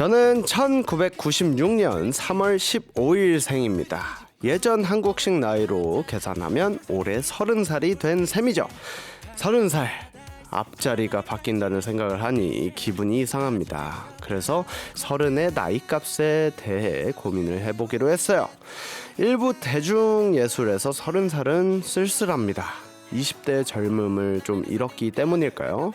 저는 1996년 3월 15일 생입니다. 예전 한국식 나이로 계산하면 올해 30살이 된 셈이죠. 30살 앞자리가 바뀐다는 생각을 하니 기분이 이상합니다. 그래서 30의 나이값에 대해 고민을 해보기로 했어요. 일부 대중예술에서 30살은 쓸쓸합니다. 20대의 젊음을 좀 잃었기 때문일까요?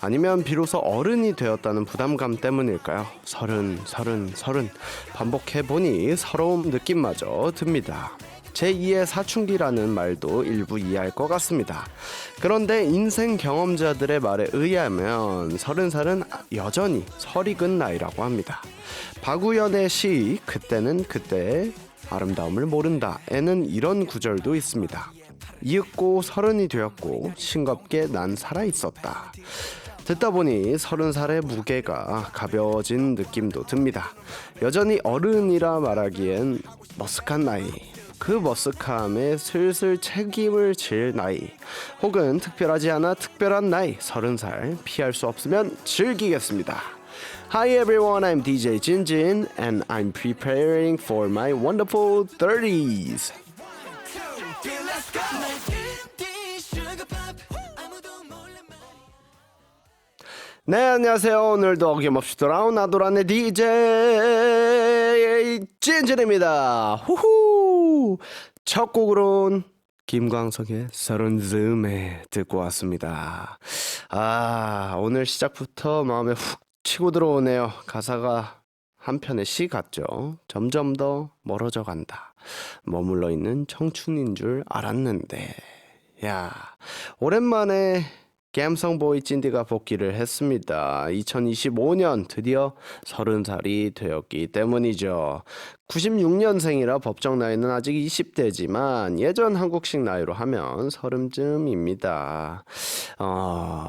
아니면 비로소 어른이 되었다는 부담감 때문일까요? 30 반복해보니 서러움 느낌마저 듭니다. 제2의 사춘기라는 말도 일부 이해할 것 같습니다. 그런데 인생 경험자들의 말에 의하면 30살은 여전히 설익은 나이라고 합니다. 박우연의 시 그때는 그때의 아름다움을 모른다 에는 이런 구절도 있습니다. 이윽고 30이 되었고 싱겁게 난 살아있었다. 듣다 보니 30살의 무게가 가벼워진 느낌도 듭니다. 여전히 어른이라 말하기엔 머쓱한 나이, 그 머쓱함에 슬슬 책임을 질 나이, 혹은 특별하지 않아 특별한 나이 30살 피할 수 없으면 즐기겠습니다. Hi everyone, I'm DJ Jinjin and I'm preparing for my wonderful 30s. 네, 안녕하세요. 오늘도 어김없이 돌아온 아도란의 DJ 진진입니다. 후후. 첫 곡으론 김광석의 서른 즈음에 듣고 왔습니다. 오늘 시작부터 마음에 훅 치고 들어오네요. 가사가 한편의 시 같죠. 점점 더 멀어져 간다. 머물러 있는 청춘인 줄 알았는데. 오랜만에 갬성보이 찐디가 복귀를 했습니다. 2025년 드디어 30살이 되었기 때문이죠. 96년생이라 법정 나이는 아직 20대지만 예전 한국식 나이로 하면 30쯤입니다.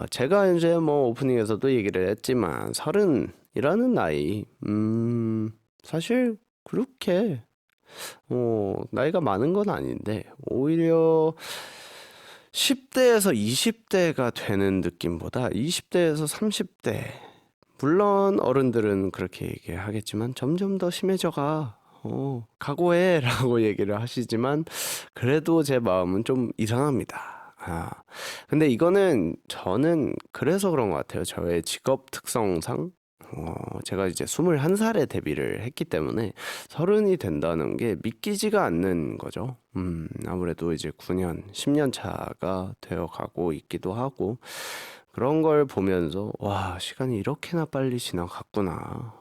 제가 이제 오프닝에서도 얘기를 했지만 30이라는 나이 사실 그렇게 나이가 많은 건 아닌데 오히려 10대에서 20대가 되는 느낌보다 20대에서 30대, 물론 어른들은 그렇게 얘기하겠지만 점점 더 심해져가, 각오해 라고 얘기를 하시지만 그래도 제 마음은 좀 이상합니다. 근데 이거는 저는 그래서 그런 것 같아요. 저의 직업 특성상 제가 이제 21살에 데뷔를 했기 때문에 30이 된다는 게 믿기지가 않는 거죠. 아무래도 이제 9년, 10년 차가 되어 가고 있기도 하고, 그런 걸 보면서 와, 시간이 이렇게나 빨리 지나갔구나.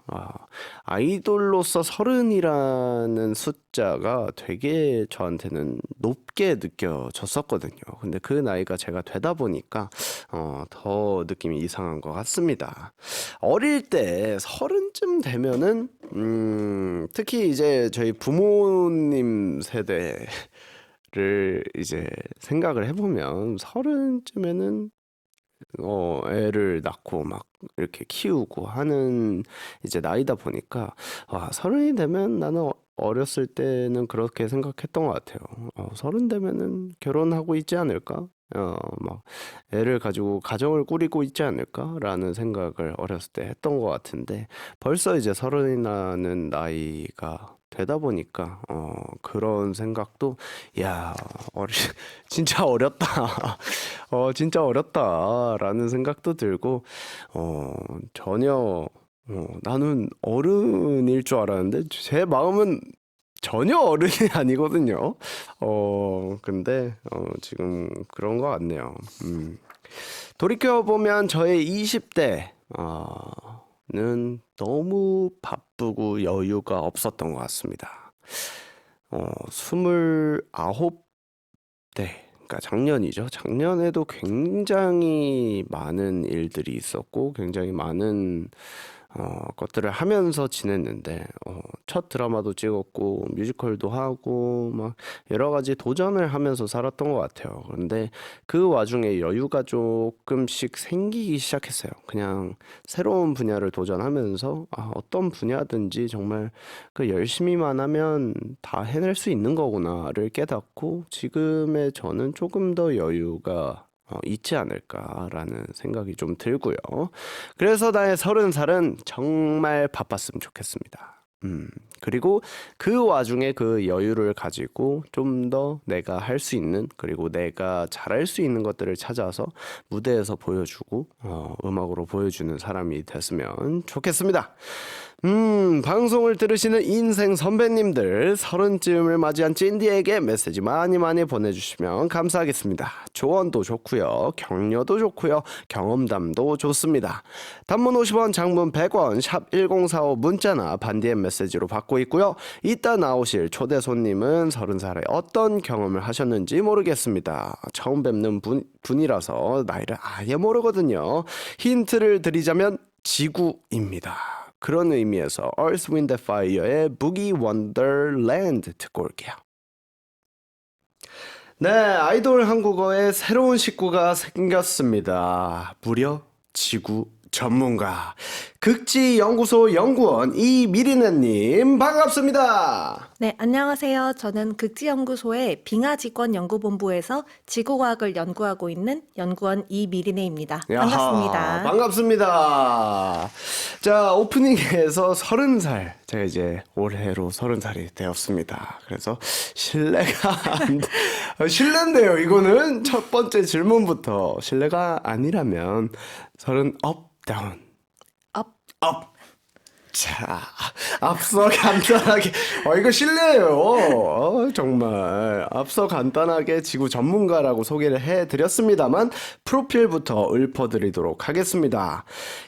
아이돌로서 30이라는 숫자가 되게 저한테는 높게 느껴졌었거든요. 근데 그 나이가 제가 되다 보니까 더 느낌이 이상한 것 같습니다. 어릴 때 30쯤 되면은 특히 이제 저희 부모님 세대를 이제 생각을 해보면 30쯤에는 애를 낳고 막 이렇게 키우고 하는 이제 나이다 보니까 30이 되면 나는 어렸을 때는 그렇게 생각했던 것 같아요. 30 되면은 결혼하고 있지 않을까? 막 애를 가지고 가정을 꾸리고 있지 않을까라는 생각을 어렸을 때 했던 것 같은데 벌써 이제 30이 나는 나이가 되다 보니까 그런 생각도 진짜 어렸다. 진짜 어렸다라는 생각도 들고 전혀 나는 어른일 줄 알았는데 제 마음은 전혀 어른이 아니거든요. 근데 지금 그런 것 같네요. 돌이켜보면 저의 20대 는 너무 바쁘고 여유가 없었던 것 같습니다. 29대, 그러니까 작년이죠. 작년에도 굉장히 많은 일들이 있었고 굉장히 많은 것들을 하면서 지냈는데 첫 드라마도 찍었고 뮤지컬도 하고 막 여러 가지 도전을 하면서 살았던 것 같아요. 그런데 그 와중에 여유가 조금씩 생기기 시작했어요. 그냥 새로운 분야를 도전하면서 어떤 분야든지 정말 그 열심히만 하면 다 해낼 수 있는 거구나를 깨닫고 지금의 저는 조금 더 여유가 있지 않을까라는 생각이 좀 들고요. 그래서 나의 30살은 정말 바빴으면 좋겠습니다. 그리고 그 와중에 그 여유를 가지고 좀 더 내가 할 수 있는, 그리고 내가 잘할 수 있는 것들을 찾아서 무대에서 보여주고 음악으로 보여주는 사람이 됐으면 좋겠습니다. 방송을 들으시는 인생 선배님들, 30쯤을 맞이한 찐디에게 메시지 많이 보내주시면 감사하겠습니다. 조언도 좋고요, 격려도 좋고요, 경험담도 좋습니다. 단문 50원, 장문 100원, 샵 1045 문자나 반디의 메시지로 받고 있고요. 이따 나오실 초대 손님은 30살에 어떤 경험을 하셨는지 모르겠습니다. 처음 뵙는 분이라서 나이를 아예 모르거든요. 힌트를 드리자면 지구입니다. 그런 의미에서 Earth, Wind and Fire의 Boogie Wonderland 듣고 올게요. 네, 아이돌 한국어에 새로운 식구가 생겼습니다. 무려 지구 전문가, 극지연구소 연구원 이미리네님 반갑습니다. 네, 안녕하세요. 저는 극지연구소의 빙하직권연구본부에서 지구과학을 연구하고 있는 연구원 이미리네입니다. 반갑습니다. 반갑습니다. 자, 오프닝에서 30살, 제가 이제 올해로 30살이 되었습니다. 그래서 실례인데요. 이거는 첫 번째 질문부터 실례가 아니라면 30업 다운 업. 자, 앞서 간단하게 이거 실례예요. 정말 앞서 간단하게 지구 전문가라고 소개를 해드렸습니다만 프로필부터 읊어드리도록 하겠습니다.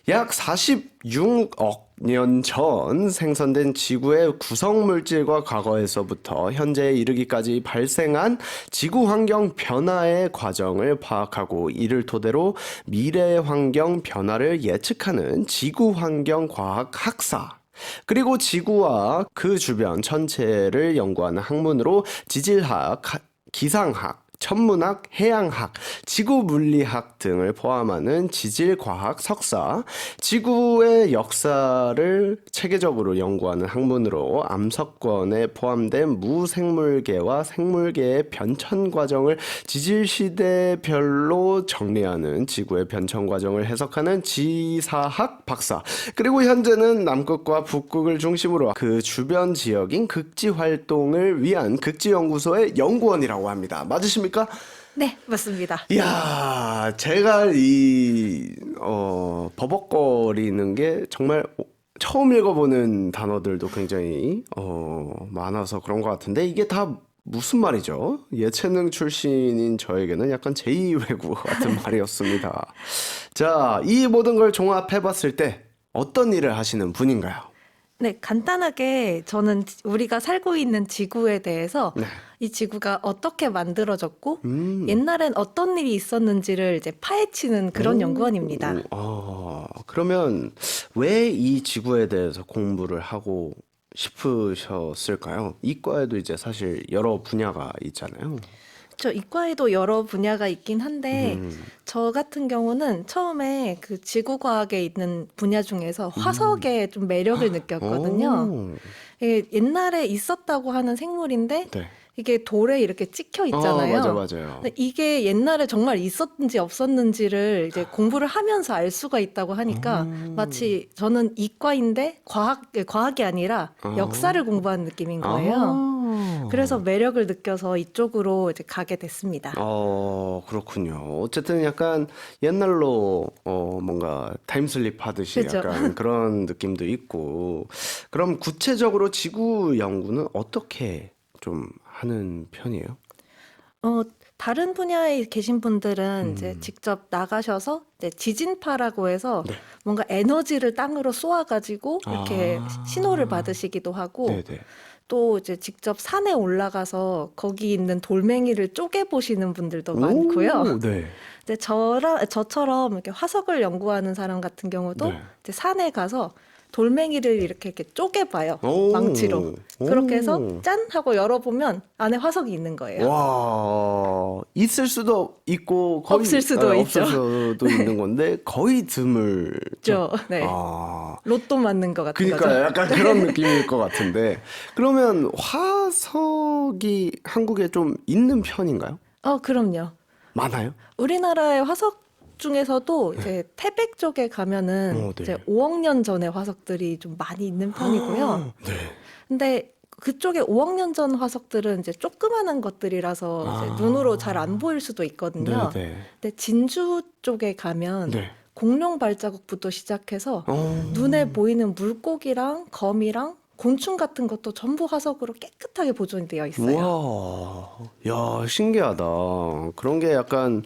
약 46억 년 전 생성된 지구의 구성 물질과 과거에서부터 현재에 이르기까지 발생한 지구 환경 변화의 과정을 파악하고 이를 토대로 미래 환경 변화를 예측하는 지구 환경 과학 학사, 그리고 지구와 그 주변 전체를 연구하는 학문으로 지질학, 기상학, 천문학, 해양학, 지구물리학 등을 포함하는 지질과학 석사, 지구의 역사를 체계적으로 연구하는 학문으로 암석권에 포함된 무생물계와 생물계의 변천 과정을 지질시대별로 정리하는 지구의 변천 과정을 해석하는 지사학 박사, 그리고 현재는 남극과 북극을 중심으로 그 주변 지역인 극지 활동을 위한 극지연구소의 연구원이라고 합니다. 맞으십니까? 네, 맞습니다. 이야, 제가 버벅거리는 게 정말 처음 읽어보는 단어들도 굉장히 많아서 그런 것 같은데, 이게 다 무슨 말이죠? 예체능 출신인 저에게는 약간 제2외국어 같은 말이었습니다. 자, 이 모든 걸 종합해봤을 때 어떤 일을 하시는 분인가요? 네, 간단하게 저는 우리가 살고 있는 지구에 대해서 네. 이 지구가 어떻게 만들어졌고 옛날엔 어떤 일이 있었는지를 이제 파헤치는 그런 연구원입니다. 그러면 왜 이 지구에 대해서 공부를 하고 싶으셨을까요? 이과에도 이제 사실 여러 분야가 있잖아요. 저 이과에도 여러 분야가 있긴 한데 저 같은 경우는 처음에 그 지구과학에 있는 분야 중에서 화석에 좀 매력을 느꼈거든요. 오, 이게 옛날에 있었다고 하는 생물인데 네. 이게 돌에 이렇게 찍혀 있잖아요. 맞아요. 근데 이게 옛날에 정말 있었는지 없었는지를 이제 공부를 하면서 알 수가 있다고 하니까 마치 저는 이과인데 과학이 아니라 역사를 공부하는 느낌인 거예요. 그래서 매력을 느껴서 이쪽으로 이제 가게 됐습니다. 그렇군요. 어쨌든 약간 옛날로 뭔가 타임슬립 하듯이 그죠? 약간 그런 느낌도 있고. 그럼 구체적으로 지구 연구는 어떻게 좀 하는 편이에요? 다른 분야에 계신 분들은 이제 직접 나가셔서 이제 지진파라고 해서 뭔가 에너지를 땅으로 쏘아가지고 이렇게 신호를 받으시기도 하고 네네. 또 이제 직접 산에 올라가서 거기 있는 돌멩이를 쪼개보시는 분들도 많고요. 네. 이제 저처럼 이렇게 화석을 연구하는 사람 같은 경우도 네. 이제 산에 가서 돌멩이를 이렇게 쪼개봐요. 오. 망치로. 그렇게 해서 오. 짠! 하고 열어보면 안에 화석이 있는 거예요. 와, 있을 수도 있고 거의 없을 수도 있죠. 없을 수도 있는 건데 거의 드물죠. 네. 아, 로또 맞는 것 같은 그러니까 거죠. 약간 그런 느낌일 것 같은데, 그러면 화석이 한국에 좀 있는 편인가요? 그럼요. 많아요? 우리나라의 화석 중에서도 이제 태백 쪽에 가면은 네. 이제 5억 년 전의 화석들이 좀 많이 있는 편이고요. 네. 근데 그쪽에 5억 년 전 화석들은 이제 조그마한 것들이라서 이제 눈으로 잘 안 보일 수도 있거든요. 네. 근데 진주 쪽에 가면 네. 공룡 발자국부터 시작해서 어. 눈에 보이는 물고기랑 거미랑 곤충 같은 것도 전부 화석으로 깨끗하게 보존이 되어 있어요. 우와, 야, 신기하다. 그런 게 약간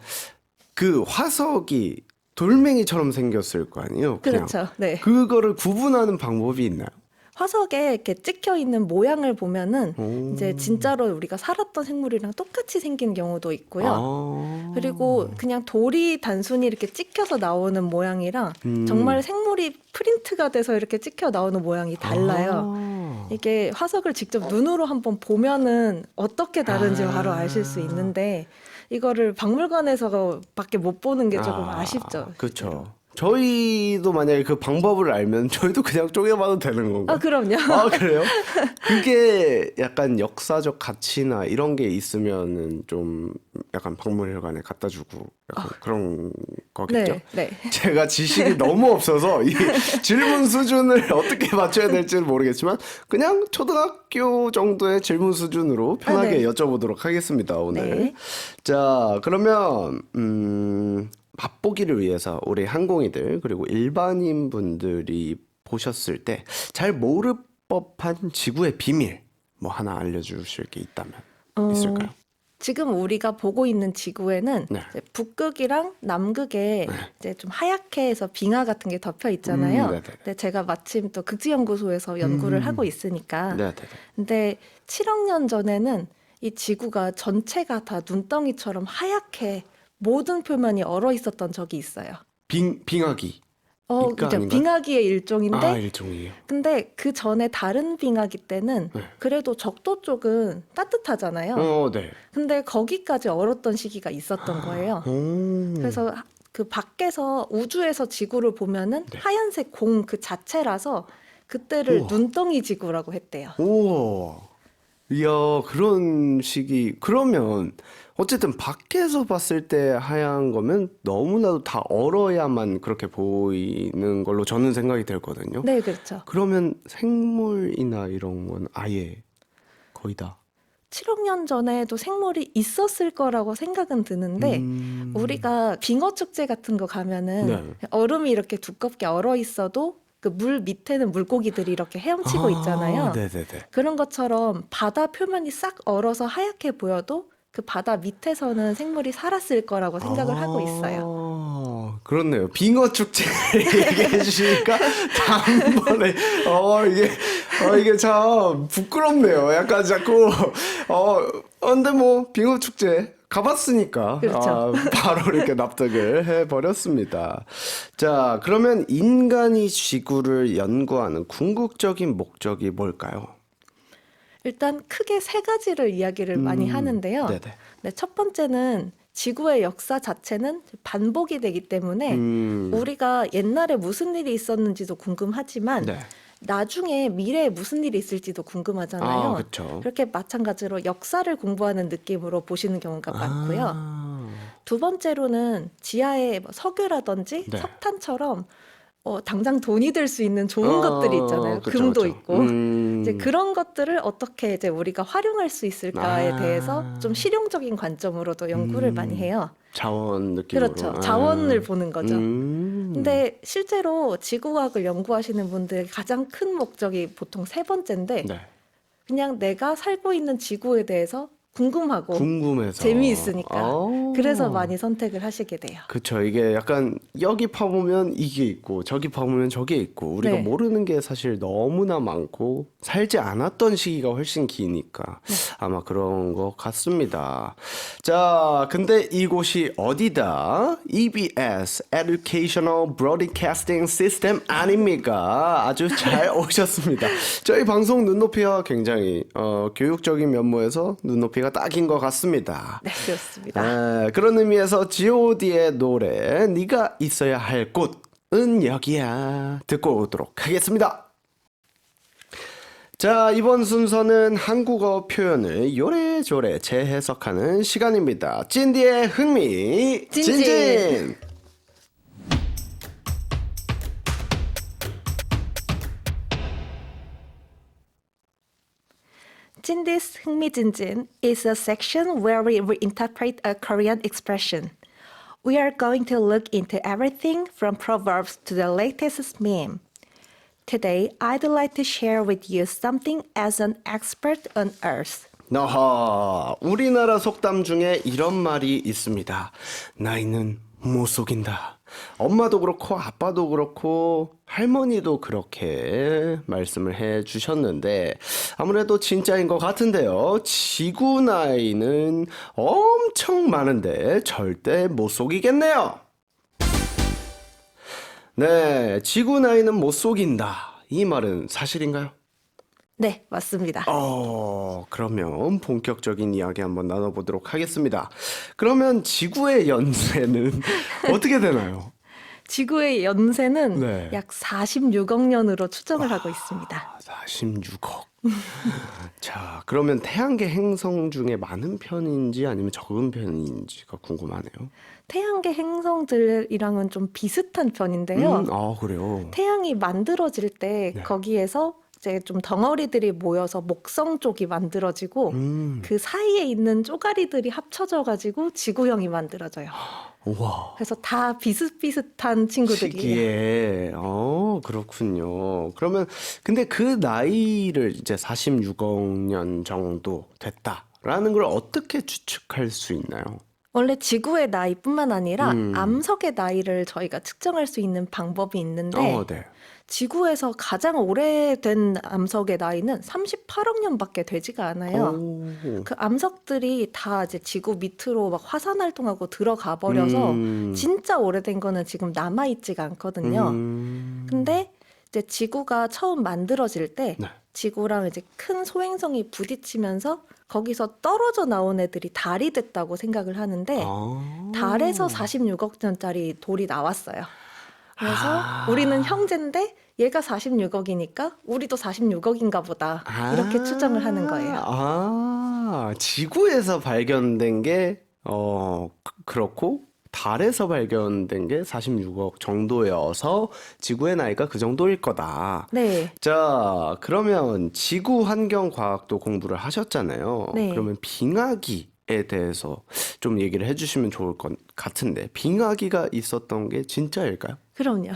그 화석이 돌멩이처럼 생겼을 거 아니에요? 그냥. 그렇죠. 네. 그거를 구분하는 방법이 있나요? 화석에 이렇게 찍혀 있는 모양을 보면은 오. 이제 진짜로 우리가 살았던 생물이랑 똑같이 생긴 경우도 있고요. 아. 그리고 그냥 돌이 단순히 이렇게 찍혀서 나오는 모양이랑 정말 생물이 프린트가 돼서 이렇게 찍혀 나오는 모양이 달라요. 아. 이게 화석을 직접 눈으로 한번 보면은 어떻게 다른지 바로 아실 수 있는데 이거를 박물관에서 밖에 못 보는 게 조금 아쉽죠. 그렇죠. 저희도 만약에 그 방법을 알면 저희도 그냥 쪼개봐도 되는 건가요? 아, 그럼요. 아, 그래요? 그게 약간 역사적 가치나 이런 게 있으면은 좀 약간 박물관에 갖다 주고 약간 그런 거겠죠? 네, 네. 제가 지식이 너무 없어서 이 질문 수준을 어떻게 맞춰야 될지는 모르겠지만 그냥 초등학교 정도의 질문 수준으로 편하게 네. 여쭤보도록 하겠습니다, 오늘. 네. 자, 그러면 맛보기를 위해서 우리 항공이들 그리고 일반인 분들이 보셨을 때 잘 모를 법한 지구의 비밀 뭐 하나 알려주실 게 있다면 있을까요? 지금 우리가 보고 있는 지구에는 네. 이제 북극이랑 남극에 이제 좀 하얗게 해서 빙하 같은 게 덮여 있잖아요. 네네. 근데 제가 마침 또 극지연구소에서 연구를 하고 있으니까. 네, 네. 근데 7억 년 전에는 이 지구가 전체가 다 눈덩이처럼 하얗게 모든 표면이 얼어 있었던 적이 있어요. 빙하기. 그죠. 아닌가요? 빙하기의 일종인데, 아, 일종이에요. 근데 그 전에 다른 빙하기 때는 네. 그래도 적도 쪽은 따뜻하잖아요. 네. 근데 거기까지 얼었던 시기가 있었던 거예요. 그래서 그 밖에서 우주에서 지구를 보면은 하얀색 공 그 자체라서 그때를 우와. 눈덩이 지구라고 했대요. 우와. 이야, 그런 식이 그러면 어쨌든 밖에서 봤을 때 하얀 거면 너무나도 다 얼어야만 그렇게 보이는 걸로 저는 생각이 들거든요. 네, 그렇죠. 그러면 생물이나 이런 건 아예 거의 다 7억 년 전에도 생물이 있었을 거라고 생각은 드는데 우리가 빙어 축제 같은 거 가면은 네. 얼음이 이렇게 두껍게 얼어 있어도 그 물 밑에는 물고기들이 이렇게 헤엄치고 있잖아요. 네네네. 그런 것처럼 바다 표면이 싹 얼어서 하얗게 보여도 그 바다 밑에서는 생물이 살았을 거라고 생각을 하고 있어요. 그렇네요. 빙어 축제 얘기해 주시니까 다음번에 이게 참 부끄럽네요. 약간 자꾸 근데 뭐 빙어 축제 가봤으니까 그렇죠. 바로 이렇게 납득을 해버렸습니다. 자, 그러면 인간이 지구를 연구하는 궁극적인 목적이 뭘까요? 일단 크게 세 가지를 이야기를 많이 하는데요. 네네. 네, 첫 번째는 지구의 역사 자체는 반복이 되기 때문에 우리가 옛날에 무슨 일이 있었는지도 궁금하지만 네. 나중에 미래에 무슨 일이 있을지도 궁금하잖아요. 그렇죠. 그렇게 마찬가지로 역사를 공부하는 느낌으로 보시는 경우가 많고요. 두 번째로는 지하에 뭐 석유라든지 네. 석탄처럼 당장 돈이 될 수 있는 좋은 것들이 있잖아요. 그쵸, 금도 그쵸. 있고. 이제 그런 것들을 어떻게 이제 우리가 활용할 수 있을까에 대해서 좀 실용적인 관점으로도 연구를 많이 해요. 자원 느낌으로. 그렇죠. 자원을 보는 거죠. 음. 근데 실제로 지구과학을 연구하시는 분들의 가장 큰 목적이 보통 세 번째인데 네. 그냥 내가 살고 있는 지구에 대해서 궁금하고 궁금해서. 재미있으니까 그래서 많이 선택을 하시게 돼요. 그쵸. 이게 약간 여기 파보면 이게 있고 저기 파보면 저게 있고 우리가 네. 모르는 게 사실 너무나 많고 살지 않았던 시기가 훨씬 기니까 아마 그런 것 같습니다. 자, 근데 이곳이 어디다? EBS Educational Broadcasting System 아닙니까? 아주 잘 오셨습니다. 저희 방송 눈높이와 굉장히 교육적인 면모에서 눈높이가 딱인 것 같습니다. 네, 그렇습니다. 그런 의미에서 G.O.D의 노래 네가 있어야 할 곳은 여기야 듣고 오도록 하겠습니다. 자, 이번 순서는 한국어 표현을 요래조래 재해석하는 시간입니다. 찐디의 흥미 진진. 진진. Jindi's 흥미진진 is a section where we reinterpret a Korean expression. We are going to look into everything from proverbs to the latest meme. Today, I'd like to share with you something as an expert on earth. 너하, 우리나라 속담 중에 이런 말이 있습니다. 나이는 못 속인다. 엄마도 그렇고 아빠도 그렇고 할머니도 그렇게 말씀을 해 주셨는데 아무래도 진짜인 것 같은데요. 지구 나이는 엄청 많은데 절대 못 속이겠네요. 네, 지구 나이는 못 속인다. 이 말은 사실인가요? 네, 맞습니다. 그러면 본격적인 이야기 한번 나눠보도록 하겠습니다. 그러면 지구의 연세는 어떻게 되나요? 지구의 연세는 네. 약 46억 년으로 추정을 하고 있습니다. 46억. 자, 그러면 태양계 행성 중에 많은 편인지 아니면 적은 편인지가 궁금하네요. 태양계 행성들이랑은 좀 비슷한 편인데요. 그래요. 태양이 만들어질 때 네. 거기에서 이제 좀 덩어리들이 모여서 목성 쪽이 만들어지고 그 사이에 있는 쪼가리들이 합쳐져 가지고 지구형이 만들어져요. 우와. 그래서 다 비슷비슷한 친구들이에요. 시기에, 그렇군요. 그러면, 근데 그 나이를 이제 46억 년 정도 됐다라는 걸 어떻게 추측할 수 있나요? 원래 지구의 나이뿐만 아니라 암석의 나이를 저희가 측정할 수 있는 방법이 있는데 네. 지구에서 가장 오래된 암석의 나이는 38억 년밖에 되지가 않아요. 그 암석들이 다 이제 지구 밑으로 막 화산 활동하고 들어가 버려서 진짜 오래된 거는 지금 남아 있지가 않거든요. 근데 이제 지구가 처음 만들어질 때 네. 지구랑 이제 큰 소행성이 부딪히면서 거기서 떨어져 나온 애들이 달이 됐다고 생각을 하는데 달에서 46억 년짜리 돌이 나왔어요. 그래서 우리는 형제인데 얘가 46억이니까 우리도 46억인가 보다 이렇게 추정을 하는 거예요. 지구에서 발견된 게 그렇고 달에서 발견된 게 46억 정도여서 지구의 나이가 그 정도일 거다. 네. 자, 그러면 지구 환경 과학도 공부를 하셨잖아요. 네. 그러면 빙하기에 대해서 좀 얘기를 해주시면 좋을 것 같은데 빙하기가 있었던 게 진짜일까요? 그럼요.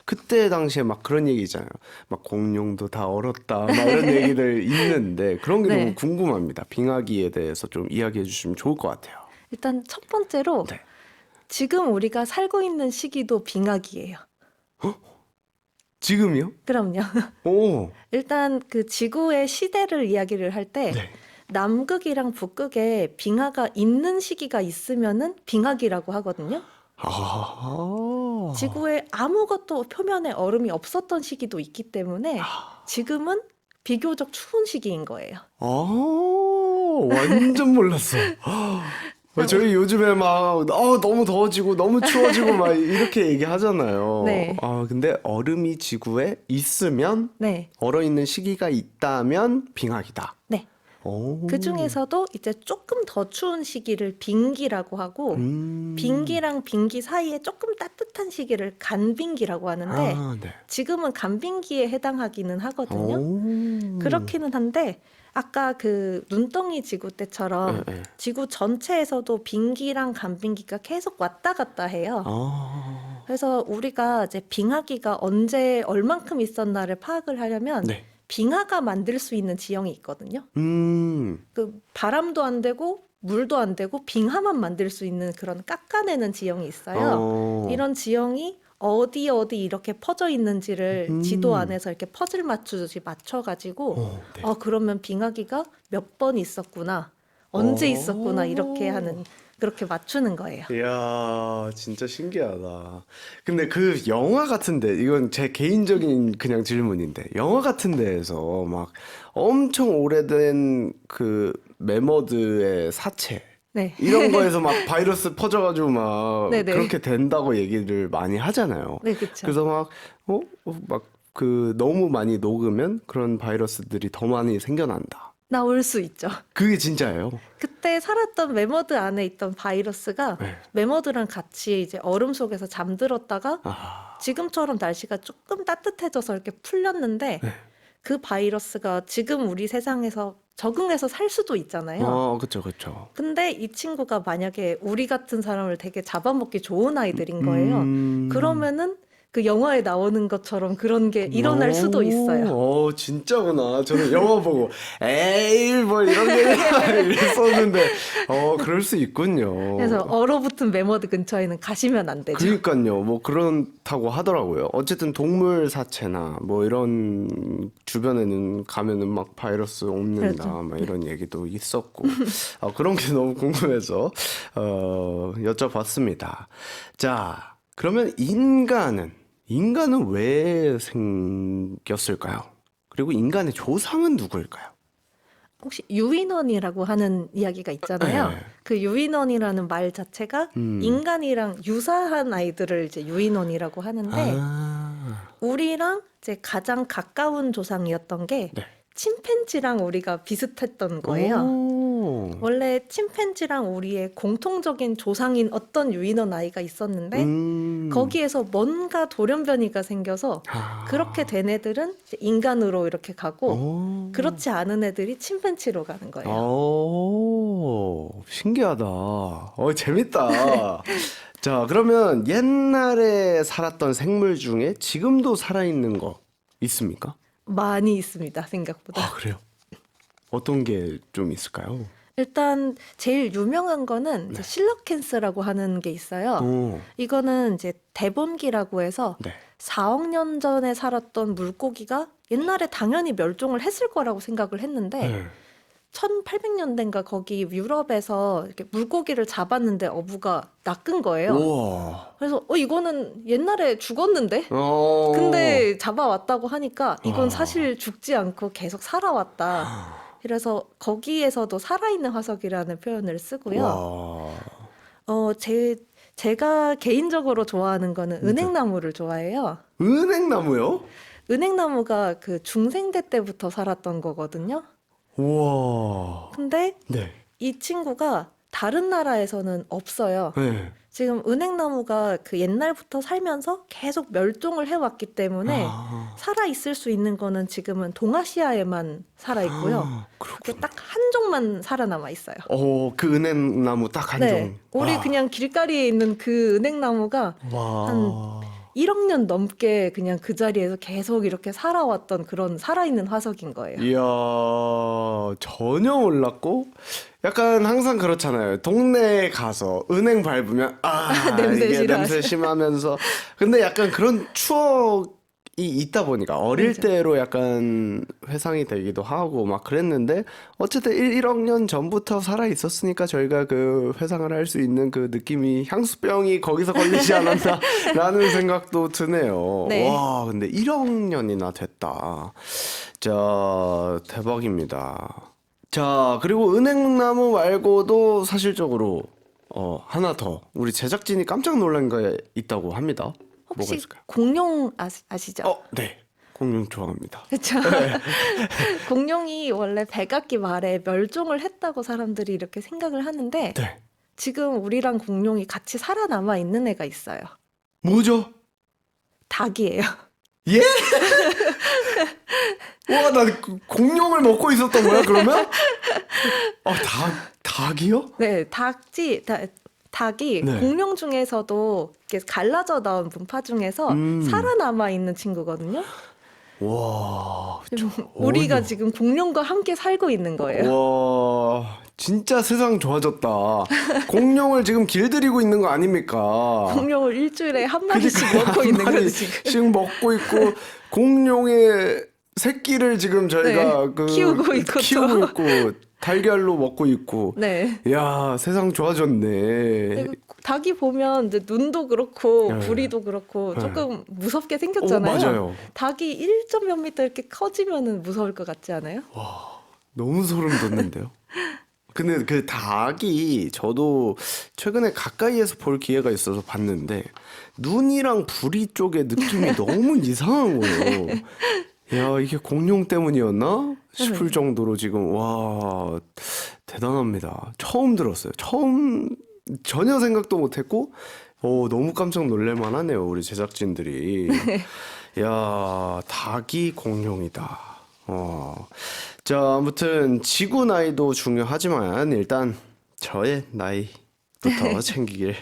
그때 당시에 막 그런 얘기 있잖아요. 막 공룡도 다 얼었다. 막 이런 얘기들 있는데 그런 게 네. 너무 궁금합니다. 빙하기에 대해서 좀 이야기해 주시면 좋을 것 같아요. 일단 첫 번째로 네. 지금 우리가 살고 있는 시기도 빙하기예요. 지금이요? 그럼요. 오. 일단 그 지구의 시대를 이야기를 할 때 네. 남극이랑 북극에 빙하가 있는 시기가 있으면은 빙하기라고 하거든요. 지구에 아무것도 표면에 얼음이 없었던 시기도 있기 때문에 지금은 비교적 추운 시기인 거예요. 완전 몰랐어. 저희 요즘에 막 너무 더워지고 너무 추워지고 막 이렇게 얘기하잖아요. 네. 근데 얼음이 지구에 있으면 네. 얼어있는 시기가 있다면 빙하기다. 네. 오. 그 중에서도 이제 조금 더 추운 시기를 빙기라고 하고 빙기랑 빙기 사이에 조금 따뜻한 시기를 간빙기라고 하는데 네. 지금은 간빙기에 해당하기는 하거든요. 그렇기는 한데 아까 그 눈덩이 지구 때처럼 네. 지구 전체에서도 빙기랑 간빙기가 계속 왔다 갔다 해요. 그래서 우리가 이제 빙하기가 언제 얼만큼 있었나를 파악을 하려면 네. 빙하가 만들 수 있는 지형이 있거든요. 그 바람도 안 되고 물도 안 되고 빙하만 만들 수 있는 그런 깎아내는 지형이 있어요. 이런 지형이 어디 이렇게 퍼져 있는지를 지도 안에서 이렇게 퍼즐 맞추듯이 맞춰가지고 네. 그러면 빙하기가 몇 번 있었구나, 언제 있었구나 이렇게 하는 그렇게 맞추는 거예요. 이야, 진짜 신기하다. 근데 그 영화 같은데, 이건 제 개인적인 그냥 질문인데, 영화 같은 데에서 막 엄청 오래된 그 매머드의 사체, 네. 이런 거에서 막 바이러스 퍼져가지고 막 네네. 그렇게 된다고 얘기를 많이 하잖아요. 네, 그렇죠. 그래서 막 그 너무 많이 녹으면 그런 바이러스들이 더 많이 생겨난다. 나올 수 있죠. 그게 진짜예요? 그때 살았던 매머드 안에 있던 바이러스가 네. 매머드랑 같이 이제 얼음 속에서 잠들었다가 아, 지금처럼 날씨가 조금 따뜻해져서 이렇게 풀렸는데 네. 그 바이러스가 지금 우리 세상에서 적응해서 살 수도 있잖아요. 그쵸, 그쵸. 근데 이 친구가 만약에 우리 같은 사람을 되게 잡아먹기 좋은 아이들인 거예요. 그러면은 그 영화에 나오는 것처럼 그런 게 일어날 수도 있어요. 진짜구나. 저는 영화 보고 에이 뭐 이런 게 이랬었는데 그럴 수 있군요. 그래서 얼어붙은 매머드 근처에는 가시면 안 되죠. 그러니까요. 뭐 그렇다고 하더라고요. 어쨌든 동물 사체나 뭐 이런 주변에는 가면은 막 바이러스 옮는다, 그렇죠. 막 이런 얘기도 있었고 그런 게 너무 궁금해서 여쭤봤습니다. 자, 그러면 인간은 왜 생겼을까요? 그리고 인간의 조상은 누구일까요? 혹시 유인원이라고 하는 이야기가 있잖아요. 네. 그 유인원이라는 말 자체가 인간이랑 유사한 아이들을 이제 유인원이라고 하는데 우리랑 이제 가장 가까운 조상이었던 게 네. 침팬지랑 우리가 비슷했던 거예요. 오. 원래 침팬지랑 우리의 공통적인 조상인 어떤 유인원 아이가 있었는데 거기에서 뭔가 돌연변이가 생겨서 그렇게 된 애들은 이제 인간으로 이렇게 가고 그렇지 않은 애들이 침팬지로 가는 거예요. 신기하다. 재밌다. 자, 그러면 옛날에 살았던 생물 중에 지금도 살아있는 거 있습니까? 많이 있습니다, 생각보다. 그래요? 어떤 게 좀 있을까요? 일단 제일 유명한 거는 이제 실러캔스라고 하는 게 있어요. 오. 이거는 이제 대본기라고 해서 네. 4억 년 전에 살았던 물고기가 옛날에 당연히 멸종을 했을 거라고 생각을 했는데 네. 1800년대인가 거기 유럽에서 이렇게 물고기를 잡았는데 어부가 낚은 거예요. 우와. 그래서 이거는 옛날에 죽었는데? 어. 근데 잡아왔다고 하니까 이건 와. 사실 죽지 않고 계속 살아왔다. 그래서 거기에서도 살아있는 화석이라는 표현을 쓰고요. 와. 제가 개인적으로 좋아하는 거는 은행나무를 좋아해요. 은행나무요? 은행나무가 그 중생대 때부터 살았던 거거든요. 우와. 근데 네. 이 친구가 다른 나라에서는 없어요. 네. 지금 은행나무가 그 옛날부터 살면서 계속 멸종을 해왔기 때문에 살아있을 수 있는 거는 지금은 동아시아에만 살아있고요. 그게 딱 한 종만 살아남아 있어요. 그 은행나무 딱 한 네. 종. 우리 와. 그냥 길가리에 있는 그 은행나무가 와. 한 1억 년 넘게 그냥 그 자리에서 계속 이렇게 살아왔던 그런 살아있는 화석인 거예요. 이야, 전혀 몰랐고, 약간 항상 그렇잖아요. 동네에 가서 은행 밟으면, 냄새 이게 싫어하죠. 냄새 심하면서. 근데 약간 그런 추억이 있다 보니까 어릴 맞아. 때로 약간 회상이 되기도 하고 막 그랬는데, 어쨌든 1억 년 전부터 살아 있었으니까 저희가 그 회상을 할 수 있는 그 느낌이 향수병이 거기서 걸리지 않았나라는 생각도 드네요. 네. 와, 근데 1억 년이나 됐다. 자, 대박입니다. 자, 그리고 은행나무 말고도 사실적으로 하나 더 우리 제작진이 깜짝 놀란 게 있다고 합니다. 뭐가 혹시 있을까요? 공룡 아시죠? 네. 공룡 좋아합니다. 그렇죠. 공룡이 원래 백악기 말에 멸종을 했다고 사람들이 이렇게 생각을 하는데 네. 지금 우리랑 공룡이 같이 살아남아 있는 애가 있어요. 뭐죠? 닭이에요. 예? 와, 나 공룡을 먹고 있었던 거야, 그러면? 닭이요? 네, 닭이 네. 공룡 중에서도 이렇게 갈라져 나온 분파 중에서 살아남아 있는 친구거든요. 와, 우리가 지금 공룡과 함께 살고 있는 거예요. 와, 진짜 세상 좋아졌다. 공룡을 지금 길들이고 있는 거 아닙니까? 공룡을 일주일에 한 마리씩 먹고 있는 거죠, 지금. 지금 먹고 있고, 공룡의 새끼를 지금 저희가 네, 키우고 있고 키우고 있고, 달걀로 먹고 있고. 네. 야, 세상 좋아졌네. 그리고 닭이 보면 이제 눈도 그렇고 네. 부리도 그렇고 네. 조금 무섭게 생겼잖아요. 맞아요. 닭이 1점 몇 미터 이렇게 커지면은 무서울 것 같지 않아요? 너무 소름 돋는데요. 근데 그 닭이 저도 최근에 가까이에서 볼 기회가 있어서 봤는데 눈이랑 부리 쪽의 느낌이 너무 이상한 거예요. 야, 이게 공룡 때문이었나 싶을 정도로 지금 와 대단합니다. 처음 들었어요. 처음 전혀 생각도 못했고 너무 깜짝 놀랄만 하네요. 우리 제작진들이. 야, 닭이 공룡이다. 자, 아무튼 지구 나이도 중요하지만 일단 저의 나이부터 챙기길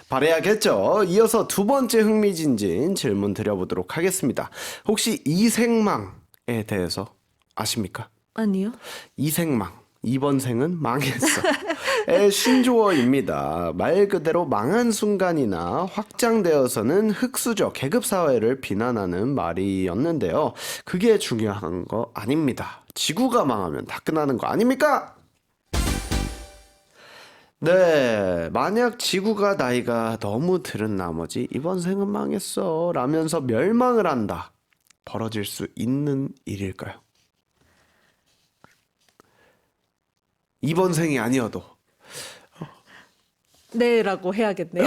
바라야겠죠. 이어서 두 번째 흥미진진 질문 드려보도록 하겠습니다. 혹시 이생망에 대해서 아십니까? 아니요. 이생망. 이번 생은 망했어. 의 신조어입니다. 말 그대로 망한 순간이나 확장되어서는 흑수저 계급 사회를 비난하는 말이었는데요. 그게 중요한 거 아닙니다. 지구가 망하면 다 끝나는 거 아닙니까? 네, 만약 지구가 나이가 너무 들은 나머지 이번 생은 망했어 라면서 멸망을 한다. 벌어질 수 있는 일일까요? 이번 생이 아니어도. 네라고 해야겠네요.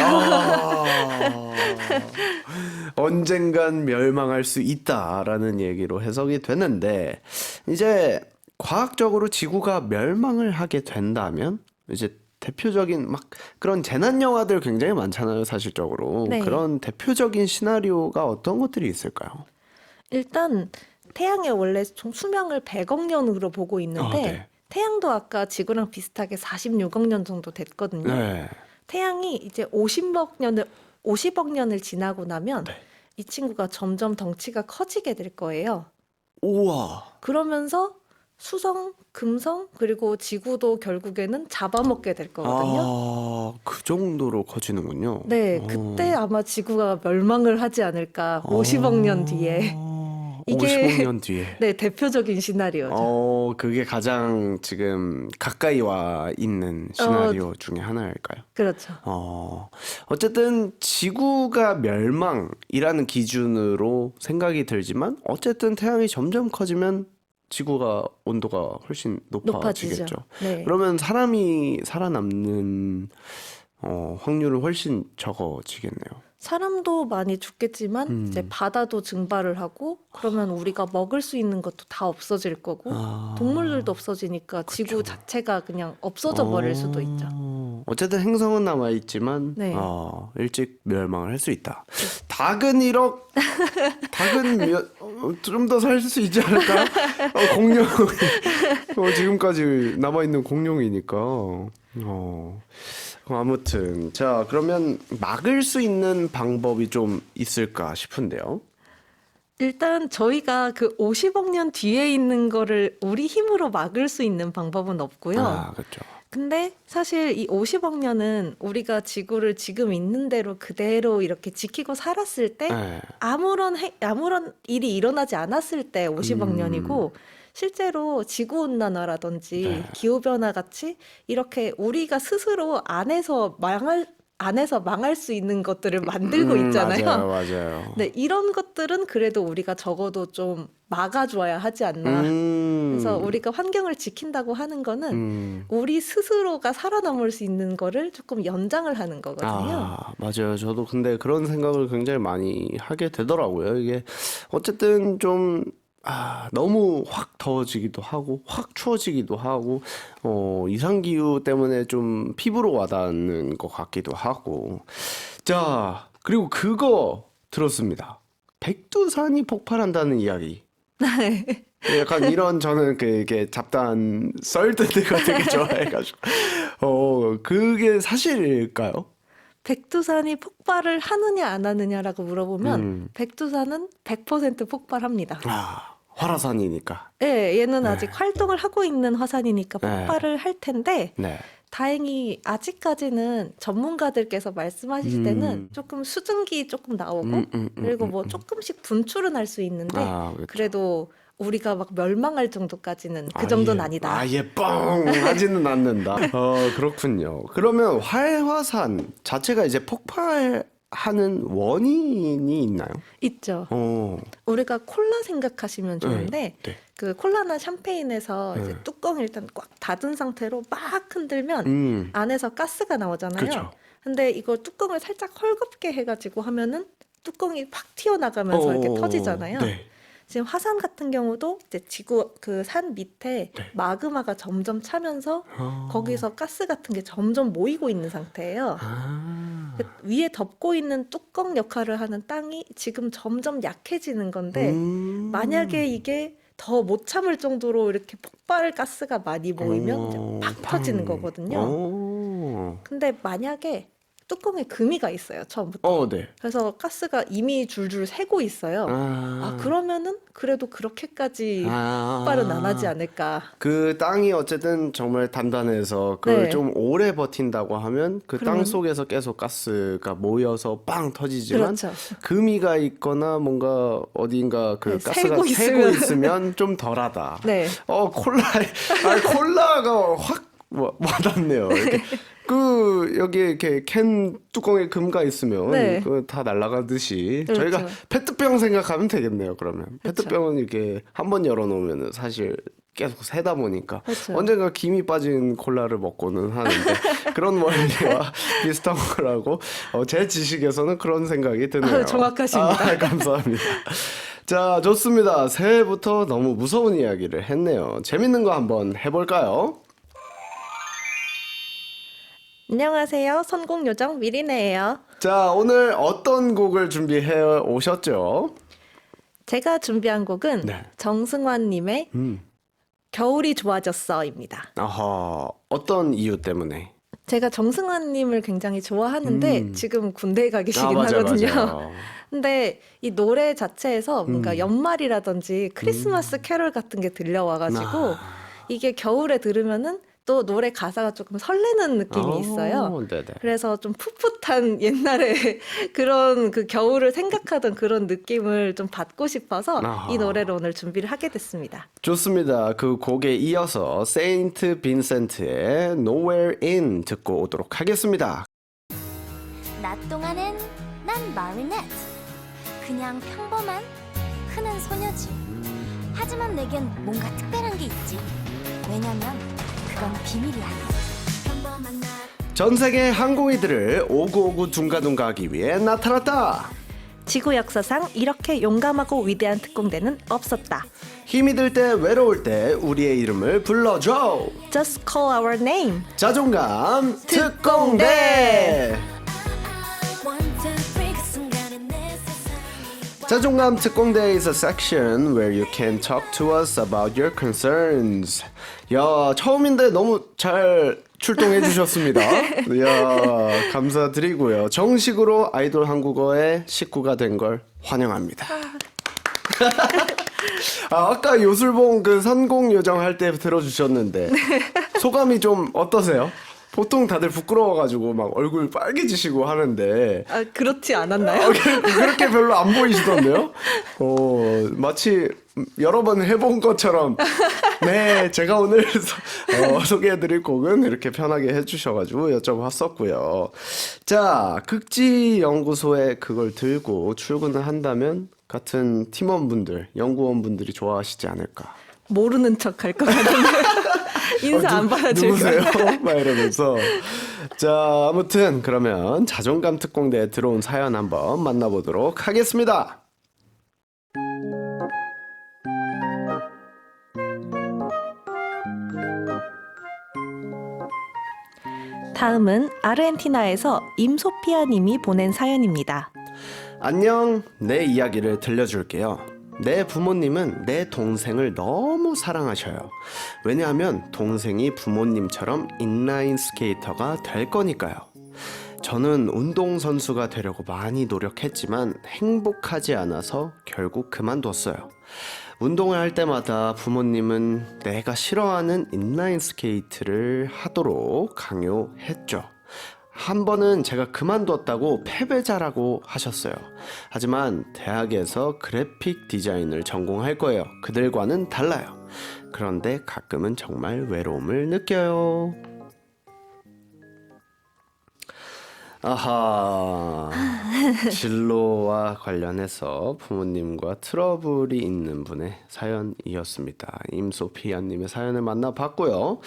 언젠간 멸망할 수 있다라는 얘기로 해석이 되는데 이제 과학적으로 지구가 멸망을 하게 된다면 이제 대표적인 막 그런 재난 영화들 굉장히 많잖아요, 사실적으로. 네. 그런 대표적인 시나리오가 어떤 것들이 있을까요? 일단 태양의 원래 총 수명을 100억 년으로 보고 있는데 네. 태양도 아까 지구랑 비슷하게 46억 년 정도 됐거든요. 네. 태양이 이제 50억 년을 지나고 나면 네. 이 친구가 점점 덩치가 커지게 될 거예요. 우와. 그러면서 수성, 금성, 그리고 지구도 결국에는 잡아먹게 될 거거든요. 아, 그 정도로 커지는군요. 네, 그때 아마 지구가 멸망을 하지 않을까. 50억 년 뒤에. 이게 50억 년 뒤에. 네, 대표적인 시나리오죠. 그게 가장 지금 가까이 와 있는 시나리오 중에 하나일까요? 그렇죠. 어쨌든 지구가 멸망이라는 기준으로 생각이 들지만 어쨌든 태양이 점점 커지면 지구가 온도가 훨씬 높아지겠죠. 높아지죠. 네. 그러면 사람이 살아남는 확률은 훨씬 적어지겠네요. 사람도 많이 죽겠지만 이제 바다도 증발을 하고 그러면 우리가 먹을 수 있는 것도 다 없어질 거고 동물들도 없어지니까 지구 자체가 그냥 없어져 버릴 수도 있죠. 어쨌든 행성은 남아 있지만 네. 일찍 멸망을 할 수 있다. 닭은 좀 더 살 수 있지 않을까? 공룡 지금까지 남아 있는 공룡이니까. 아무튼 자, 그러면 막을 수 있는 방법이 좀 있을까 싶은데요. 일단 저희가 그 50억 년 뒤에 있는 거를 우리 힘으로 막을 수 있는 방법은 없고요. 그렇죠. 근데 사실 이 50억 년은 우리가 지구를 지금 있는 대로 그대로 이렇게 지키고 살았을 때 네. 아무런 일이 일어나지 않았을 때 50억 년이고 실제로 지구온난화라든지 네. 기후변화 같이 이렇게 우리가 스스로 안에서 망할 수 있는 것들을 만들고 있잖아요. 맞아요. 네, 이런 것들은 그래도 우리가 적어도 좀 막아줘야 하지 않나. 그래서 우리가 환경을 지킨다고 하는 거는 우리 스스로가 살아남을 수 있는 거를 조금 연장을 하는 거거든요. 맞아요. 저도 근데 그런 생각을 굉장히 많이 하게 되더라고요. 이게 어쨌든 좀 너무 확 더워지기도 하고 확 추워지기도 하고 이상기후 때문에 좀 피부로 와닿는 것 같기도 하고. 자, 그리고 그거 들었습니다. 백두산이 폭발한다는 이야기. 네. 약간 이런 저는 이게 잡다한 썰들 거 되게 좋아해가지고 그게 사실일까요? 백두산이 폭발을 하느냐 안 하느냐라고 물어보면 백두산은 100% 폭발합니다. 활화산이니까. 네, 얘는 아직 활동을 하고 있는 화산이니까 네. 폭발을 할 텐데 네. 다행히 아직까지는 전문가들께서 말씀하실 때는 조금 수증기 조금 나오고 그리고 뭐 조금씩 분출은 할 수 있는데 그렇죠. 그래도 우리가 막 멸망할 정도까지는 그 정도는 아니다. 아예 뻥 하지는 않는다. 그렇군요. 그러면 활화산 자체가 이제 하는 원인이 있나요? 있죠. 어. 우리가 콜라 생각하시면 좋은데 네. 그 콜라나 샴페인에서 네. 이제 뚜껑을 일단 꽉 닫은 상태로 막 흔들면 안에서 가스가 나오잖아요. 그렇죠. 근데 이거 뚜껑을 살짝 헐겁게 해가지고 하면은 뚜껑이 팍 튀어나가면서 이렇게 터지잖아요. 네. 지금 화산 같은 경우도 이제 지구 그 산 밑에 네. 마그마가 점점 차면서 어. 거기서 가스 같은 게 점점 모이고 있는 상태예요. 아. 그 위에 덮고 있는 뚜껑 역할을 하는 땅이 지금 점점 약해지는 건데 만약에 이게 더 못 참을 정도로 이렇게 폭발 가스가 많이 모이면 이제 팍 터지는 거거든요. 오. 근데 만약에 뚜껑에 금이가 있어요, 처음부터. 네. 그래서 가스가 이미 줄줄 새고 있어요. 그러면은 그래도 그렇게까지 폭발은 안 하지 않을까. 그 땅이 어쨌든 정말 단단해서 그걸 네. 좀 오래 버틴다고 하면 그 땅 그러면- 속에서 계속 가스가 모여서 빵 터지지만 그렇죠. 금이가 있거나 뭔가 어딘가 그 네, 가스가 새고 새고 있으면 좀 덜하다. 네. 콜라가 확 와닿네요. 이렇게 그 여기 이렇게 캔 뚜껑에 금가 있으면 네. 그 다 날아가듯이 그렇죠. 저희가 페트병 생각하면 되겠네요. 그러면 그렇죠. 페트병은 이렇게 한번 열어놓으면은 사실 계속 새다 보니까 그렇죠. 언젠가 김이 빠진 콜라를 먹고는 하는데 그런 원리와 비슷한 거라고 제 지식에서는 그런 생각이 드네요. 정확하십니다. 감사합니다. 자, 좋습니다. 새해부터 너무 무서운 이야기를 했네요. 재밌는 거 한번 해볼까요? 안녕하세요. 선곡요정 미리네예요. 자, 오늘 어떤 곡을 준비해 오셨죠? 제가 준비한 곡은 네. 정승환님의 겨울이 좋아졌어입니다. 아하, 어떤 이유 때문에? 제가 정승환님을 굉장히 좋아하는데 지금 군대에 가 계시긴 맞아요, 하거든요. 맞아요. 근데 이 노래 자체에서 뭔가 연말이라든지 크리스마스 캐롤 같은 게 들려와가지고 이게 겨울에 들으면은 또 노래 가사가 조금 설레는 느낌이 있어요. 네네. 그래서 좀 풋풋한 옛날에 그런 그 겨울을 생각하던 그런 느낌을 좀 받고 싶어서 아하. 이 노래를 오늘 준비를 하게 됐습니다. 좋습니다. 그 곡에 이어서 세인트 빈센트의 Nowhere In 듣고 오도록 하겠습니다. 낮 동안엔 난 마리넷. 그냥 평범한 흔한 소녀지. 하지만 내겐 뭔가 특별한 게 있지. 왜냐면 그건 비밀이야. 평범한 나. 전 세계 항공이들을 오구오구 둥가둥가 하기 위해 나타났다. 지구 역사상 이렇게 용감하고 위대한 특공대는 없었다. 힘이 들 때 외로울 때 우리의 이름을 불러줘. Just call our name. 자존감 특공대. 특공대. 자존감 특공대 is a section where you can talk to us about your concerns. 야, 처음인데 너무 잘 출동해 주셨습니다. 야, 감사드리고요. 정식으로 아이돌 한국어의 식구가 된 걸 환영합니다. 아까 요술봉 그 선곡 요정 할 때 들어주셨는데 소감이 좀 어떠세요? 보통 다들 부끄러워가지고 막 얼굴 빨개지시고 하는데 그렇지 않았나요? 그렇게 별로 안 보이시던데요? 마치 여러 번 해본 것처럼 네, 제가 오늘 소개해드릴 곡은 이렇게 편하게 해주셔가지고 여쭤봤었고요. 자, 극지연구소에 그걸 들고 출근을 한다면 같은 팀원분들, 연구원분들이 좋아하시지 않을까. 모르는 척 할 것 같은데 인사 안 받아줄 누구세요? 거예요. 막 이러면서. 자, 아무튼 그러면 자존감 특공대에 들어온 사연 한번 만나보도록 하겠습니다. 다음은 아르헨티나에서 임소피아 님이 보낸 사연입니다. 안녕, 내 이야기를 들려줄게요. 내 부모님은 내 동생을 너무 사랑하셔요. 왜냐하면 동생이 부모님처럼 인라인 스케이터가 될 거니까요. 저는 운동선수가 되려고 많이 노력했지만 행복하지 않아서 결국 그만뒀어요. 운동을 할 때마다 부모님은 내가 싫어하는 인라인 스케이트를 하도록 강요했죠. 한 번은 제가 그만뒀다고 패배자라고 하셨어요. 하지만 대학에서 그래픽 디자인을 전공할 거예요. 그들과는 달라요. 그런데 가끔은 정말 외로움을 느껴요. 아하, 진로와 관련해서 부모님과 트러블이 있는 분의 사연이었습니다. 임소피아님의 사연을 만나봤고요.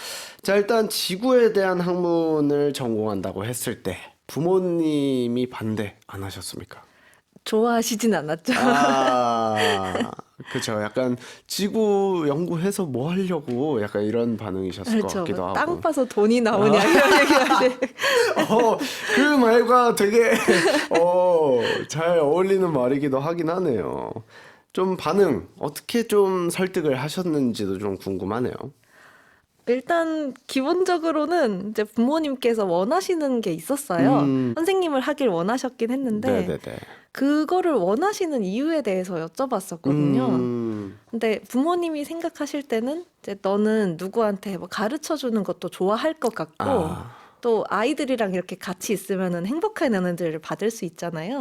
자, 일단 지구에 대한 학문을 전공한다고 했을 때 부모님이 반대 안 하셨습니까? 좋아하시진 않았죠. 그렇죠. 약간 지구 연구해서 뭐 하려고 약간 이런 반응이셨을 것 그렇죠. 같기도 하고. 땅 파서 돈이 나오냐 이런 얘기하지. 그 말과 되게 잘 어울리는 말이기도 하긴 하네요. 좀 반응 어떻게 좀 설득을 하셨는지도 좀 궁금하네요. 일단 기본적으로는 이제 부모님께서 원하시는 게 있었어요. 선생님을 하길 원하셨긴 했는데 네네네. 그거를 원하시는 이유에 대해서 여쭤봤었거든요. 근데 부모님이 생각하실 때는 이제 너는 누구한테 뭐 가르쳐 주는 것도 좋아할 것 같고 또 아이들이랑 이렇게 같이 있으면은 행복한 에너지를 받을 수 있잖아요.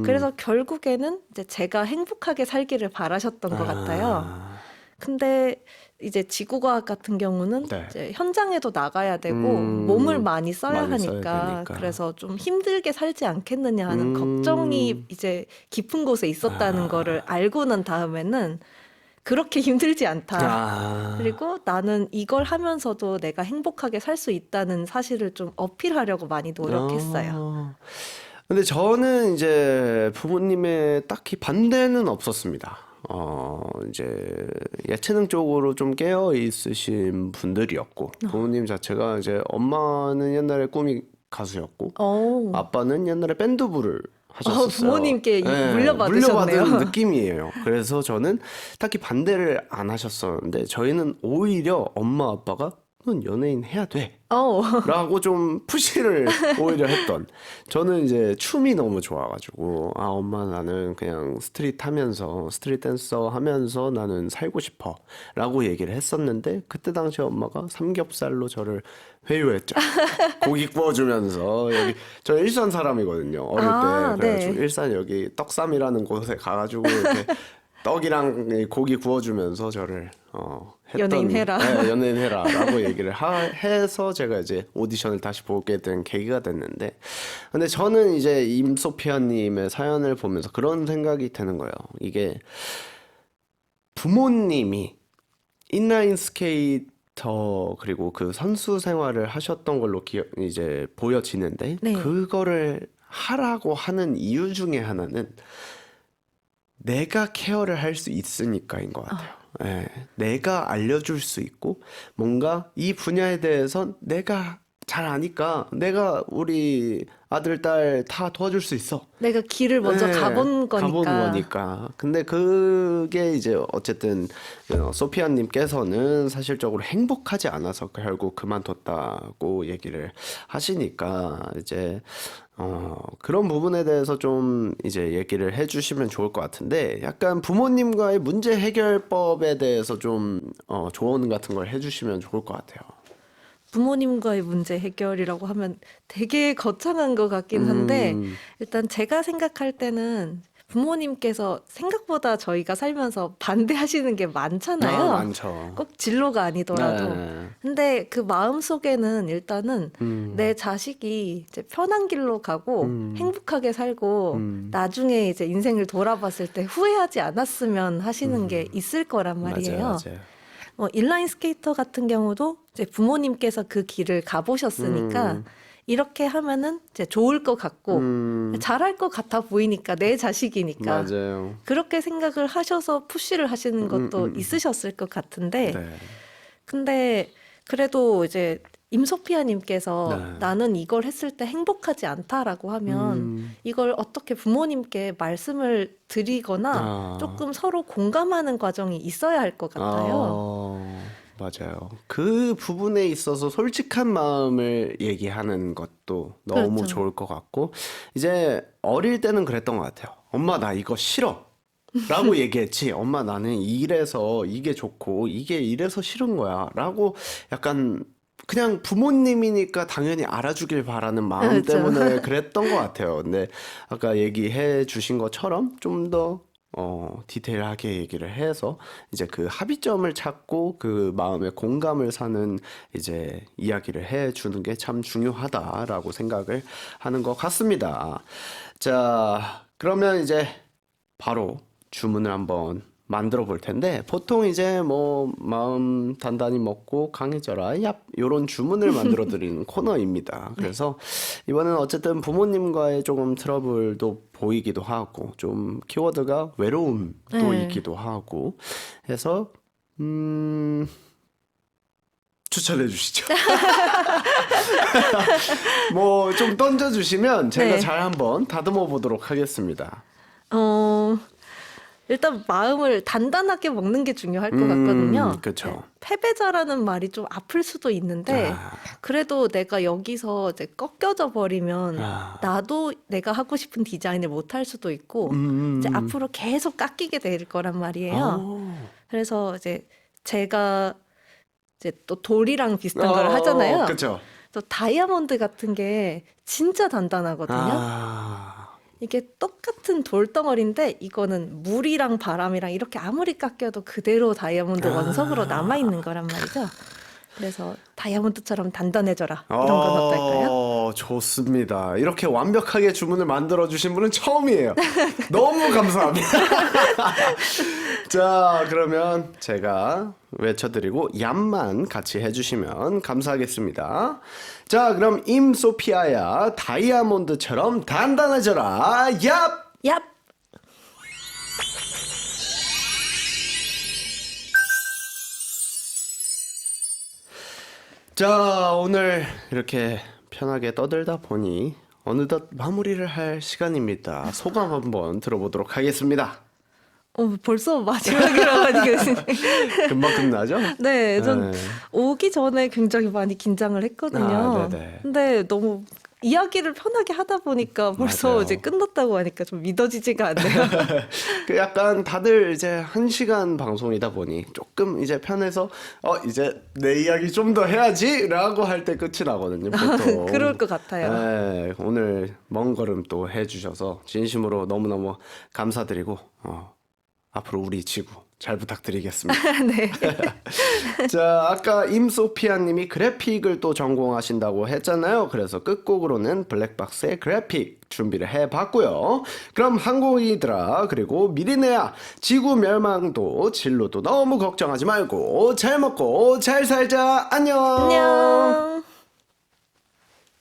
그래서 결국에는 이제 제가 행복하게 살기를 바라셨던 것 같아요. 근데 이제 지구과학 같은 경우는 네. 이제 현장에도 나가야 되고 몸을 많이 써야 많이 써야 하니까 되니까. 그래서 좀 힘들게 살지 않겠느냐 하는 걱정이 이제 깊은 곳에 있었다는 거를 알고 난 다음에는 그렇게 힘들지 않다. 그리고 나는 이걸 하면서도 내가 행복하게 살 수 있다는 사실을 좀 어필하려고 많이 노력했어요. 근데 저는 이제 부모님의 딱히 반대는 없었습니다. 이제 예체능 쪽으로 좀 깨어 있으신 분들이었고 부모님 자체가 이제 엄마는 옛날에 꿈이 가수였고 아빠는 옛날에 밴드부를 하셨었어요. 부모님께 물려받으셨네요. 물려받은 느낌이에요. 그래서 저는 딱히 반대를 안 하셨었는데 저희는 오히려 엄마 아빠가 넌 연예인 해야 돼. 라고 좀 푸시를 오히려 했던. 저는 이제 춤이 너무 좋아가지고 엄마 나는 그냥 스트릿 하면서 스트릿 댄서 하면서 나는 살고 싶어 라고 얘기를 했었는데 그때 당시 엄마가 삼겹살로 저를 회유했죠. 고기 구워주면서 여기 저 일산 사람이거든요. 어릴 때 그래가지고 네. 일산 여기 떡삼이라는 곳에 가가지고 이렇게 떡이랑 고기 구워주면서 저를 했던, 연예인 해라. 네, 연예인 해라라고 얘기를 해서 제가 이제 오디션을 다시 보게 된 계기가 됐는데, 근데 저는 이제 임소피아님의 사연을 보면서 그런 생각이 드는 거예요. 이게 부모님이 인라인 스케이터 그리고 그 선수 생활을 하셨던 걸로 이제 보여지는데 네. 그거를 하라고 하는 이유 중에 하나는 내가 케어를 할 수 있으니까인 것 같아요. 예, 내가 알려줄 수 있고 뭔가 이 분야에 대해서 내가 잘 아니까 내가 우리 아들 딸 다 도와줄 수 있어. 내가 길을 먼저 네, 가본 가본 거니까. 거니까. 근데 그게 이제 어쨌든 소피아님께서는 사실적으로 행복하지 않아서 결국 그만뒀다고 얘기를 하시니까 이제 그런 부분에 대해서 좀 이제 얘기를 해주시면 좋을 것 같은데 약간 부모님과의 문제 해결법에 대해서 좀 조언 같은 걸 해주시면 좋을 것 같아요. 부모님과의 문제 해결이라고 하면 되게 거창한 것 같긴 한데 일단 제가 생각할 때는 부모님께서 생각보다 저희가 살면서 반대하시는 게 많잖아요. 많죠. 꼭 진로가 아니더라도. 네. 근데 그 마음속에는 일단은 내 자식이 이제 편한 길로 가고 행복하게 살고 나중에 이제 인생을 돌아봤을 때 후회하지 않았으면 하시는 게 있을 거란 말이에요. 맞아요. 인라인 스케이터 같은 경우도 이제 부모님께서 그 길을 가보셨으니까 이렇게 하면은 이제 좋을 것 같고 잘할 것 같아 보이니까 내 자식이니까 맞아요. 그렇게 생각을 하셔서 푸시를 하시는 것도 있으셨을 것 같은데 네. 근데 그래도 이제 임소피아님께서 네. 나는 이걸 했을 때 행복하지 않다라고 하면 이걸 어떻게 부모님께 말씀을 드리거나 조금 서로 공감하는 과정이 있어야 할 것 같아요. 맞아요. 그 부분에 있어서 솔직한 마음을 얘기하는 것도 너무 그렇죠. 좋을 것 같고 이제 어릴 때는 그랬던 것 같아요. 엄마 나 이거 싫어. 라고 얘기했지. 엄마 나는 이래서 이게 좋고 이게 이래서 싫은 거야. 라고 약간 그냥 부모님이니까 당연히 알아주길 바라는 마음 그렇죠. 때문에 그랬던 것 같아요. 근데 아까 얘기해 주신 것처럼 좀 더 디테일하게 얘기를 해서 이제 그 합의점을 찾고 그 마음의 공감을 사는 이제 이야기를 해주는 게 참 중요하다라고 생각을 하는 것 같습니다. 자, 그러면 이제 바로 주문을 한번 만들어 볼 텐데 보통 이제 뭐 마음 단단히 먹고 강해져라 얍 요런 주문을 만들어 드리는 코너입니다. 그래서 이번에는 어쨌든 부모님과의 조금 트러블도 보이기도 하고 좀 키워드가 외로움도 네. 있기도 하고 해서 추천해 주시죠. 뭐 좀 던져 주시면 제가 네. 잘 한번 다듬어 보도록 하겠습니다. 일단 마음을 단단하게 먹는 게 중요할 것 같거든요. 그쵸. 네, 패배자라는 말이 좀 아플 수도 있는데 아. 그래도 내가 여기서 이제 꺾여져 버리면 아. 나도 내가 하고 싶은 디자인을 못 할 수도 있고 이제 앞으로 계속 깎이게 될 거란 말이에요. 그래서 이제 제가 이제 또 돌이랑 비슷한 걸 하잖아요. 그렇죠. 또 다이아몬드 같은 게 진짜 단단하거든요. 아. 이게 똑같은 돌덩어리인데 이거는 물이랑 바람이랑 이렇게 아무리 깎여도 그대로 다이아몬드 원석으로 남아있는 거란 말이죠. 그래서 다이아몬드처럼 단단해져라 이런 건 어떨까요? 좋습니다. 이렇게 완벽하게 주문을 만들어 주신 분은 처음이에요. 너무 감사합니다. 자, 그러면 제가 외쳐드리고 얌만 같이 해주시면 감사하겠습니다. 자, 그럼 임소피아야 다이아몬드처럼 단단해져라. 얍! 얍! 자, 오늘 이렇게 편하게 떠들다 보니 어느덧 마무리를 할 시간입니다. 소감 한번 들어보도록 하겠습니다. 벌써 마지막이라고 하니까 금방 끝나죠? 네, 전 네. 오기 전에 굉장히 많이 긴장을 했거든요. 아, 네네. 근데 너무 이야기를 편하게 하다 보니까 벌써 맞아요. 이제 끝났다고 하니까 좀 믿어지지가 않네요. 그 약간 다들 이제 1시간 방송이다 보니 조금 이제 편해서 이제 내 이야기 좀 더 해야지라고 할 때 끝이 나거든요. 보통. 그럴 것 같아요. 네, 오늘 먼 걸음 또 해주셔서 진심으로 너무너무 감사드리고 앞으로 우리 지구 잘 부탁드리겠습니다. 네. 자, 아까 임소피아님이 그래픽을 또 전공하신다고 했잖아요. 그래서 끝곡으로는 블랙박스의 그래픽 준비를 해봤고요. 그럼 항공이들아 그리고 미리네야 지구 멸망도 진로도 너무 걱정하지 말고 잘 먹고 잘 살자. 안녕. 안녕.